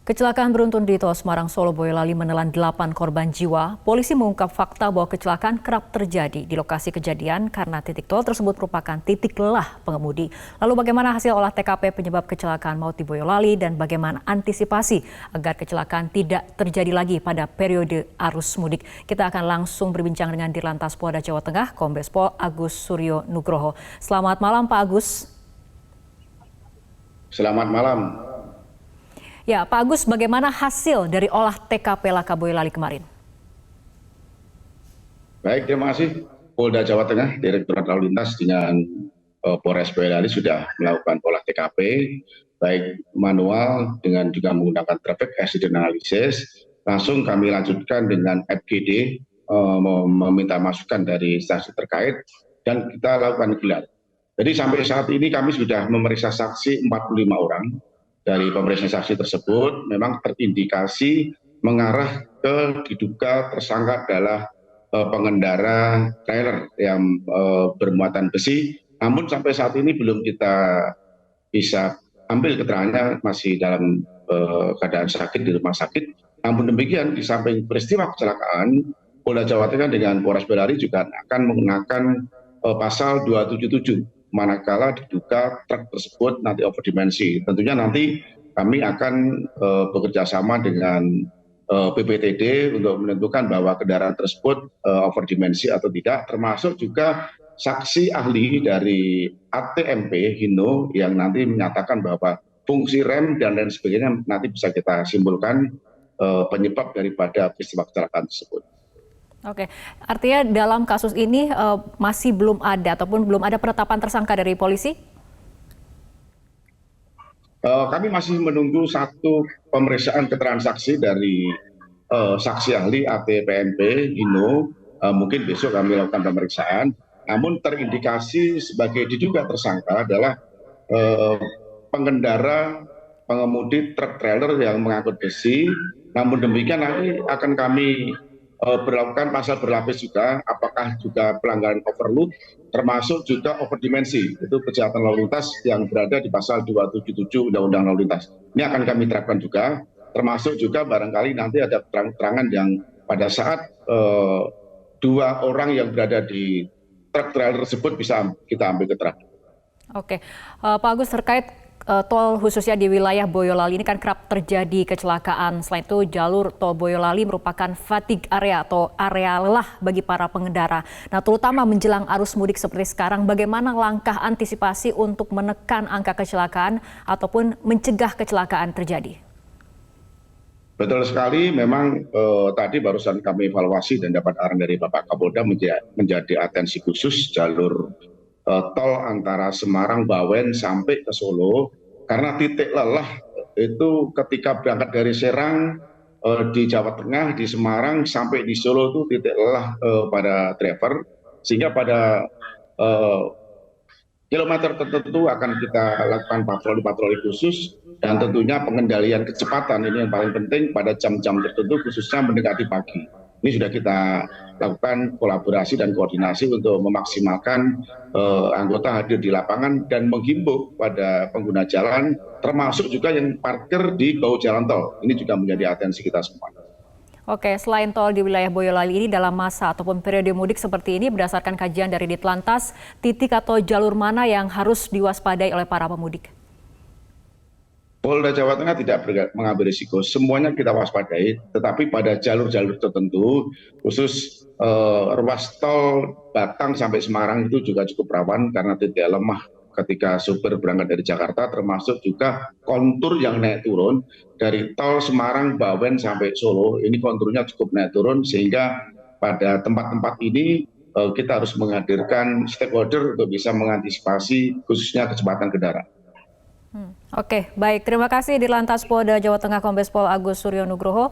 Kecelakaan beruntun di Tol Semarang Solo Boyolali menelan 8 korban jiwa. Polisi mengungkap fakta bahwa kecelakaan kerap terjadi di lokasi kejadian karena titik tol tersebut merupakan titik lelah pengemudi. Lalu bagaimana hasil olah TKP penyebab kecelakaan maut di Boyolali dan bagaimana antisipasi agar kecelakaan tidak terjadi lagi pada periode arus mudik? Kita akan langsung berbincang dengan Dirlantas Polda Jawa Tengah, Kombes Pol Agus Suryo Nugroho. Selamat malam Pak Agus. Selamat malam. Ya, Pak Agus, bagaimana hasil dari olah TKP laka Boyolali kemarin? Baik, terima kasih. Polda Jawa Tengah, Direktorat Lalu Lintas dengan Polres Boyolali sudah melakukan olah TKP, baik manual dengan juga menggunakan traffic accident analysis. Langsung kami lanjutkan dengan FGD, meminta masukan dari instansi terkait, dan kita lakukan gelar. Jadi sampai saat ini kami sudah memeriksa saksi 45 orang. Dari pemeriksaan saksi tersebut memang terindikasi mengarah ke diduga tersangka adalah pengendara trailer yang bermuatan besi. Namun sampai saat ini belum kita bisa ambil keterangannya, masih dalam keadaan sakit di rumah sakit. Namun demikian, di samping peristiwa kecelakaan, Polda Jawa Tengah dengan Polres Boyolali juga akan menggunakan pasal 277. Manakala diduga truk tersebut nanti overdimensi. Tentunya nanti kami akan bekerja sama dengan PPTD untuk menentukan bahwa kendaraan tersebut overdimensi atau tidak, termasuk juga saksi ahli dari ATMP Hino yang nanti menyatakan bahwa fungsi rem dan lain sebagainya nanti bisa kita simpulkan penyebab daripada peristiwa kecelakaan tersebut. Oke, artinya dalam kasus ini masih belum ada ataupun belum ada penetapan tersangka dari polisi? Kami masih menunggu satu pemeriksaan keterangan saksi dari saksi ahli ATPMP Hino. Mungkin besok kami lakukan pemeriksaan. Namun terindikasi sebagai diduga tersangka adalah pengemudi truk trailer yang mengangkut besi. Namun demikian nanti akan kami berlakukan pasal berlapis juga, apakah juga pelanggaran overload, termasuk juga overdimensi, itu kejahatan lalu lintas yang berada di pasal 277 Undang-Undang Lalu Lintas. Ini akan kami terapkan juga, termasuk juga barangkali nanti ada keterangan yang pada saat dua orang yang berada di truk trailer tersebut bisa kita ambil keterangan. Oke, Pak Agus, terkait tol khususnya di wilayah Boyolali ini kan kerap terjadi kecelakaan. Selain itu jalur tol Boyolali merupakan fatigue area atau area lelah bagi para pengendara. Nah, terutama menjelang arus mudik seperti sekarang, bagaimana langkah antisipasi untuk menekan angka kecelakaan ataupun mencegah kecelakaan terjadi? Betul sekali, memang tadi barusan kami evaluasi dan dapat arahan dari Bapak Kapolda menjadi atensi khusus jalur tol antara Semarang, Bawen sampai ke Solo, karena titik lelah itu ketika berangkat dari Serang di Jawa Tengah, di Semarang sampai di Solo itu titik lelah pada driver, sehingga pada kilometer tertentu akan kita lakukan patroli khusus, dan tentunya pengendalian kecepatan ini yang paling penting pada jam-jam tertentu, khususnya mendekati pagi. Ini sudah kita lakukan kolaborasi dan koordinasi untuk memaksimalkan anggota hadir di lapangan dan menghimbau pada pengguna jalan, termasuk juga yang parkir di bahu jalan tol. Ini juga menjadi atensi kita semua. Oke, selain tol di wilayah Boyolali ini dalam masa ataupun periode mudik seperti ini, berdasarkan kajian dari Ditlantas, titik atau jalur mana yang harus diwaspadai oleh para pemudik? Polda Jawa Tengah tidak mengambil risiko, semuanya kita waspadai, tetapi pada jalur-jalur tertentu, khusus ruas tol Batang sampai Semarang itu juga cukup rawan karena titik lemah ketika sopir berangkat dari Jakarta, termasuk juga kontur yang naik turun dari tol Semarang, Bawen sampai Solo, ini konturnya cukup naik turun, sehingga pada tempat-tempat ini kita harus menghadirkan stakeholder untuk bisa mengantisipasi khususnya kecepatan kendaraan. Oke, baik. Terima kasih Dirlantas Polda Jawa Tengah Kombes Pol Agus Suryo Nugroho.